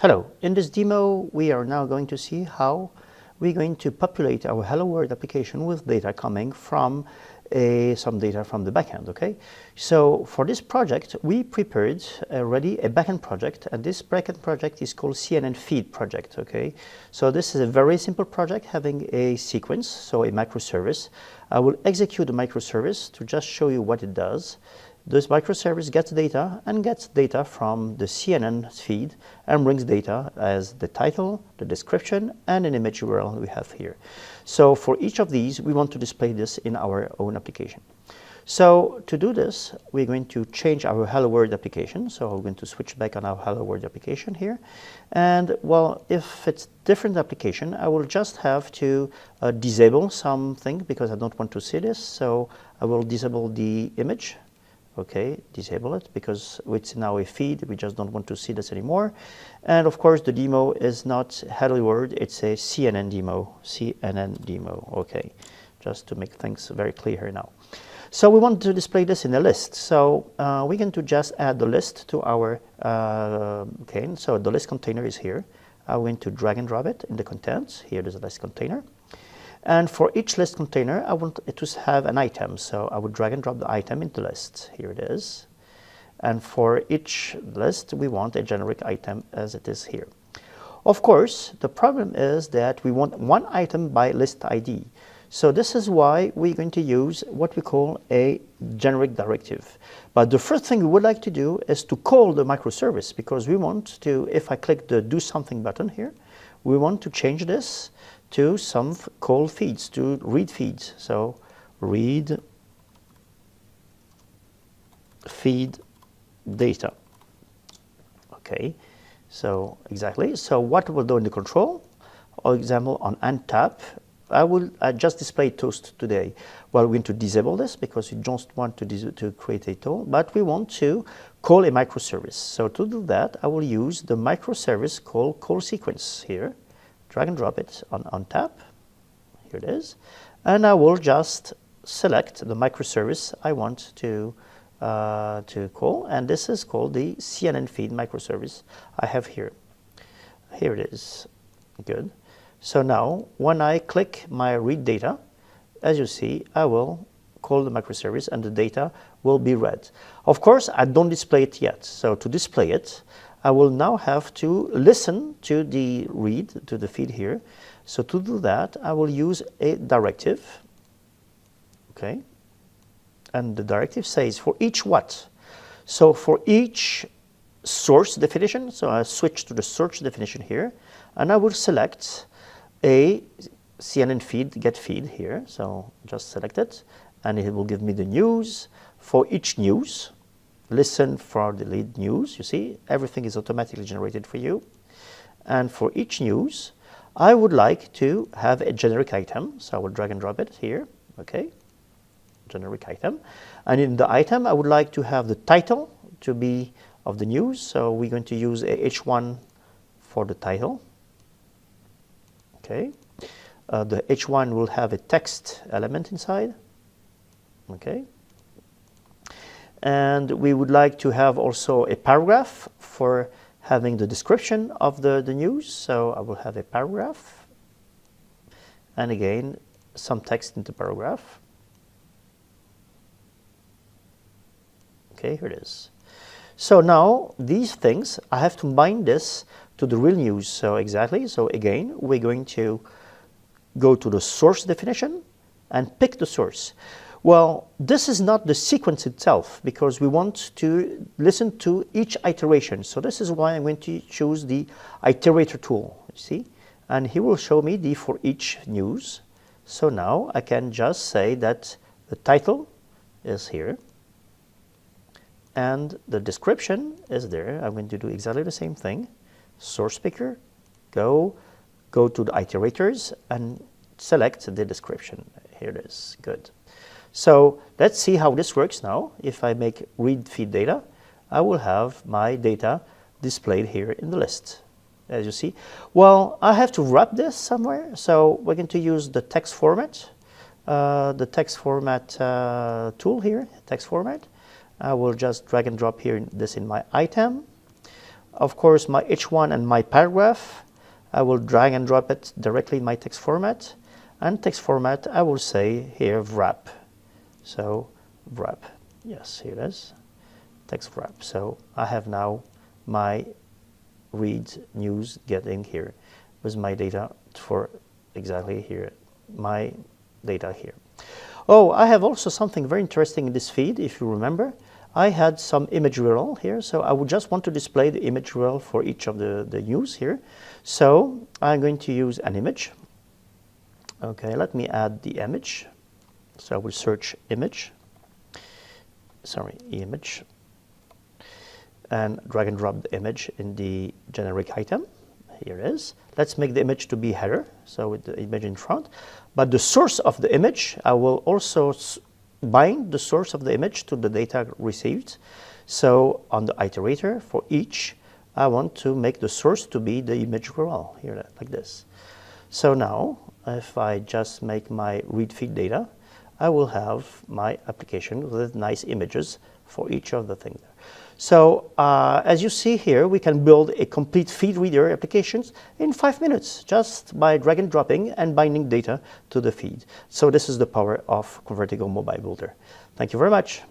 Hello, in this demo we are now going to see how we're going to populate our Hello World application with data coming from some data from the backend, okay? So for this project we prepared already a backend project, and this backend project is called CNN feed project, okay? So this is a very simple project having a sequence, so a microservice. I will execute a microservice to just show you what it does. This microservice gets data from the CNN feed and brings data as the title, the description, and an image URL we have here. So for each of these, we want to display this in our own application. So to do this, we're going to change our Hello World application. So we're going to switch back on our Hello World application here. And well, if it's different application, I will just have to disable something because I don't want to see this. So I will disable the image. Okay, disable it because it's now a feed. We just don't want to see this anymore. And of course, the demo is not Hello World, it's a CNN demo. CNN demo, okay, just to make things very clear here now. So we want to display this in a list. So we're going to just add the list to our, okay, so the list container is here. I'm going to drag and drop it in the contents. Here there's a list container. And for each list container, I want it to have an item. So I would drag and drop the item into the list. Here it is. And for each list, we want a generic item as it is here. Of course, the problem is that we want one item by list ID. So this is why we're going to use what we call a generic directive. But the first thing we would like to do is to call the microservice, because we want to, if I click the do something button here, we want to change this to some call feeds, to read feeds. So read feed data. Okay, so exactly. So what we'll do in the control, for example, on untap, I will just display toast today. Well, we're going to disable this because we don't want to create a tool, but we want to call a microservice. So to do that, I will use the microservice call sequence here. Drag and drop it on tap. Here it is. And I will just select the microservice I want to call. And this is called the CNN feed microservice I have here. Here it is. Good. So now, when I click my read data, as you see, I will call the microservice and the data will be read. Of course, I don't display it yet. So to display it, I will now have to listen to the read, to the feed here. So to do that, I will use a directive, okay? And the directive says for each what? So for each source definition, so I switch to the search definition here, and I will select a CNN feed, get feed here. So just select it, and it will give me the news. For each news, listen for the lead news. You see, everything is automatically generated for you. And for each news, I would like to have a generic item. So I will drag and drop it here. Okay, generic item. And in the item, I would like to have the title to be of the news. So we're going to use a H1 for the title. Okay, the H1 will have a text element inside. Okay. And we would like to have also a paragraph for having the description of the news. So I will have a paragraph. And again, some text in the paragraph. Okay, here it is. So now these things, I have to bind this to the real news. So exactly, so again, we're going to go to the source definition and pick the source. Well, this is not the sequence itself because we want to listen to each iteration. So this is why I'm going to choose the iterator tool, you see? And he will show me the for each news. So now I can just say that the title is here and the description is there. I'm going to do exactly the same thing. Source picker, go to the iterators and select the description. Here it is, good. So let's see how this works now. If I make read feed data, I will have my data displayed here in the list, as you see. Well, I have to wrap this somewhere, so we're going to use the text format, tool here, text format. I will just drag and drop here this in my item. Of course, my H1 and my paragraph, I will drag and drop it directly in my text format. And text format, I will say here wrap. So wrap, yes, here it is, text wrap. So I have now my read news getting here with my data for exactly here, my data here. Oh, I have also something very interesting in this feed, if you remember. I had some image URL here, so I would just want to display the image URL for each of the news here. So I'm going to use an image. Okay, let me add the image. So I will search image, image, and drag and drop the image in the generic item. Here it is. Let's make the image to be header, so with the image in front. But the source of the image, I will also bind the source of the image to the data received. So on the iterator, for each, I want to make the source to be the image URL, here, like this. So now, if I just make my read feed data, I will have my application with nice images for each of the things there. So as you see here, we can build a complete feed reader applications in 5 minutes just by drag and dropping and binding data to the feed. So this is the power of Convertigo Mobile Builder. Thank you very much.